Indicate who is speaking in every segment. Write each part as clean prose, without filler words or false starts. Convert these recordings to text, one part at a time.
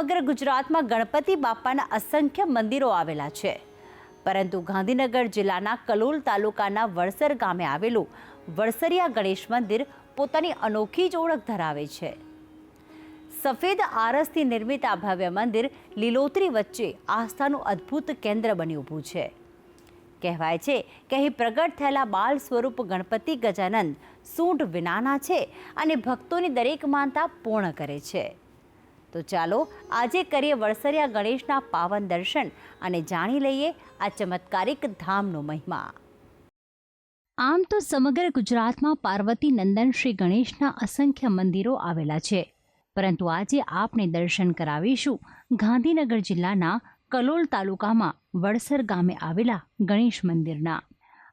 Speaker 1: સમગ્ર ગુજરાતમાં ગણપતિ બાપાના અસંખ્ય મંદિરો આવેલા છે, પરંતુ ગાંધીનગર જિલ્લાના કલોલ તાલુકાના વડસર ગામે આવેલું વડસરિયા ગણેશ મંદિર પોતાની અનોખી જ ઓળખ ધરાવે છે। સફેદ આરસથી નિર્મિત આ ભવ્ય મંદિર લીલોતરી વચ્ચે આસ્થાનું અદ્ભુત કેન્દ્ર બની ઊભું છે। કહેવાય છે કે અહીં પ્રગટ થયેલા બાલ સ્વરૂપ ગણપતિ ગજાનંદ સૂંઢ વિનાના છે અને ભક્તોની દરેક માનતા પૂર્ણ કરે છે। તો ચાલો આજે કરીએ વડસરિયા ગણેશના પાવન દર્શન અને જાણી લઈએ આ ચમત્કારિક ધામનો મહિમા। આમ તો સમગ્ર ગુજરાતમાં પાર્વતી નંદન શ્રી ગણેશના અસંખ્ય મંદિરો આવેલા છે, પરંતુ આજે આપને દર્શન કરાવીશું ગાંધીનગર જિલ્લાના કલોલ તાલુકામાં વડસર ગામે આવેલા ગણેશ મંદિરના।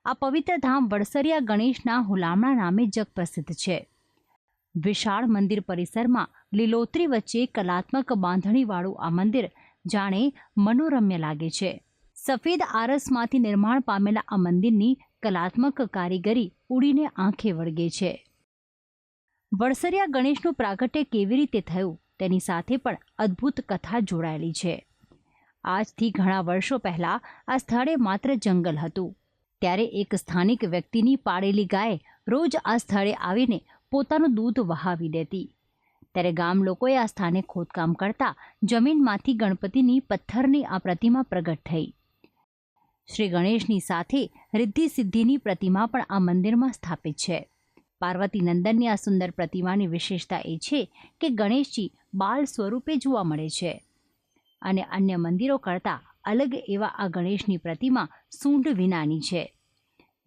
Speaker 1: આ પવિત્ર ધામ વડસરિયા ગણેશના હુલામણા નામે જગપ્રસિદ્ધ છે। વિશાળ મંદિર પરિસરમાં લીલોતરી વચ્ચે કલાત્મક બાંધણીવાળું આ મંદિર જાણે મનોરમ્ય લાગે છે। સફેદ આરસમાંથી નિર્માણ પામેલા આ મંદિરની કલાત્મક કારીગરી ઉડીને આંખે વળગે છે। વડસરિયા ગણેશનું પ્રાગટ્ય કેવી રીતે થયું તેની સાથે પણ અદ્ભુત કથા જોડાયેલી છે। આજથી ઘણા વર્ષો પહેલા આ સ્થળે માત્ર જંગલ હતું, ત્યારે એક સ્થાનિક વ્યક્તિની પાળેલી ગાય રોજ આ સ્થળે આવીને પોતાનું દૂધ વહાવી દેતી। ત્યારે ગામ લોકોએ આ સ્થાને ખોદકામ કરતા જમીનમાંથી ગણપતિની પથ્થરની આ પ્રતિમા પ્રગટ થઈ। શ્રી ગણેશની સાથે રિદ્ધિ સિદ્ધિની પ્રતિમા પણ આ મંદિરમાં સ્થાપિત છે। પાર્વતી નંદનની આ સુંદર પ્રતિમાની વિશેષતા એ છે કે ગણેશજી બાલ સ્વરૂપે જોવા મળે છે અને અન્ય મંદિરો કરતાં અલગ એવા આ ગણેશની પ્રતિમા સૂંઢ વિનાની છે।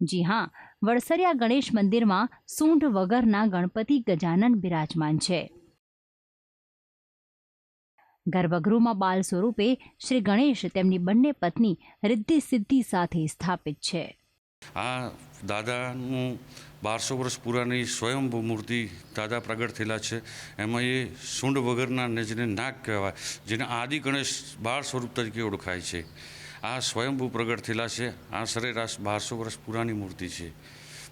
Speaker 1: જી હા, વડસરિયા ગણેશ મંદિરમાં સૂંઢ વગરના ગણપતિ ગજાનન બિરાજમાન છે। ગર્ભગૃહમાં બાલ સ્વરૂપે શ્રી ગણેશ તેમની બંને પત્ની રિદ્ધિ સિદ્ધિ સાથે સ્થાપિત છે।
Speaker 2: આ દાદાનું 1200 વર્ષ પુરાની સ્વયંભૂ મૂર્તિ દાદા પ્રગટ થયેલા છે। એમાં એ સૂંઢ વગરના ને જેને નાગ કહેવાય, જેને આદિ ગણેશ બાળ સ્વરૂપ તરીકે ઓળખાય છે, આ સ્વયંભૂ પ્રગટ થયેલા છે। આ સરેરાશ 1200 વર્ષ પુરાની મૂર્તિ છે,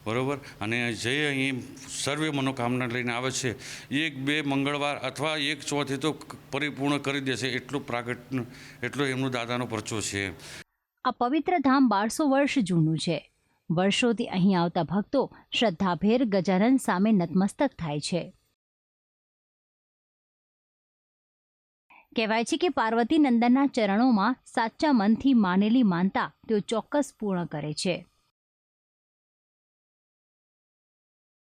Speaker 2: બરાબર। અને જે અહીં સર્વે મનોકામના લઈને આવે છે, 1-2 મંગળવાર અથવા 1 ચોથે તો પરિપૂર્ણ કરી દેશે, એટલું પ્રાગટ, એટલો એમનો દાદાનો પરચો છે।
Speaker 1: આ પવિત્ર ધામ 1200 વર્ષ જૂનું છે। વર્ષોથી અહીં આવતા ભક્તો શ્રદ્ધાભેર ગજાનન સામે નતમસ્તક થાય છે। કહેવાય છે કે પાર્વતી નંદનના ચરણોમાં સાચા મનથી માનેલી માનતા તેઓ ચોક્કસ પૂર્ણ કરે છે।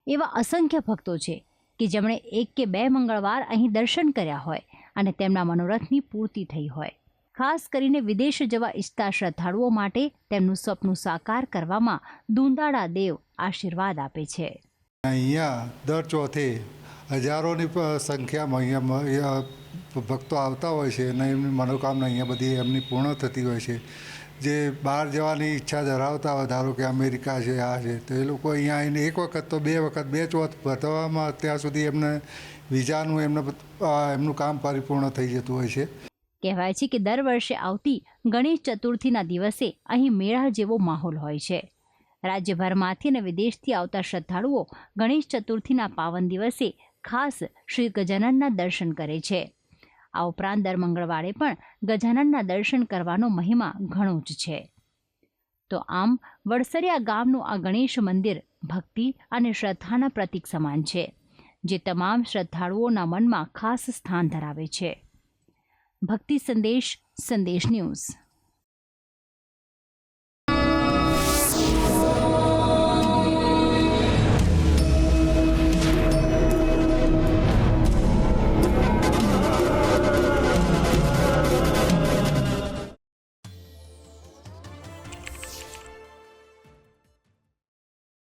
Speaker 1: એવા અસંખ્ય ભક્તો છે કે જેમણે 1 કે 2 મંગળવાર અહીં દર્શન કર્યા હોય અને તેમના મનોરથની પૂર્તિ થઈ હોય। ખાસ કરીને વિદેશ જવા ઈચ્છતા શ્રદ્ધાળુઓ માટે તેમનું સપનું સાકાર કરવામાં દુંદાળા દેવ આશીર્વાદ આપે છે।
Speaker 3: અહીંયા દર ચોથે હજારોની સંખ્યામાં અહીંયા ભક્તો આવતા હોય છે અને એમની મનોકામના અહીંયા બધી એમની પૂર્ણ થતી હોય છે। જે બહાર જવાની ઈચ્છા ધરાવતા હોય, ધારો કે અમેરિકા છે, આ છે, તો એ લોકો અહીંયા આવીને 1 વખત તો 2 વખત 2 ચોથ ભરવામાં ત્યાં સુધી એમને વિઝાનું એમનું કામ પરિપૂર્ણ થઈ જતું હોય છે।
Speaker 1: કહેવાય છે કે દર વર્ષે આવતી ગણેશ ચતુર્થીના દિવસે અહીં મેળા જેવો માહોલ હોય છે। રાજ્યભરમાંથી અને વિદેશથી આવતા શ્રદ્ધાળુઓ ગણેશ ચતુર્થીના પાવન દિવસે ખાસ શ્રી ગજાનનના દર્શન કરે છે। આ ઉપરાંત દર મંગળવારે પણ ગજાનનના દર્શન કરવાનો મહિમા ઘણો જ છે। તો આમ વડસરિયા ગામનું આ ગણેશ મંદિર ભક્તિ અને શ્રદ્ધાના પ્રતીક સમાન છે, જે તમામ શ્રદ્ધાળુઓના મનમાં ખાસ સ્થાન ધરાવે છે। ભક્તિ સંદેશ ન્યૂઝ।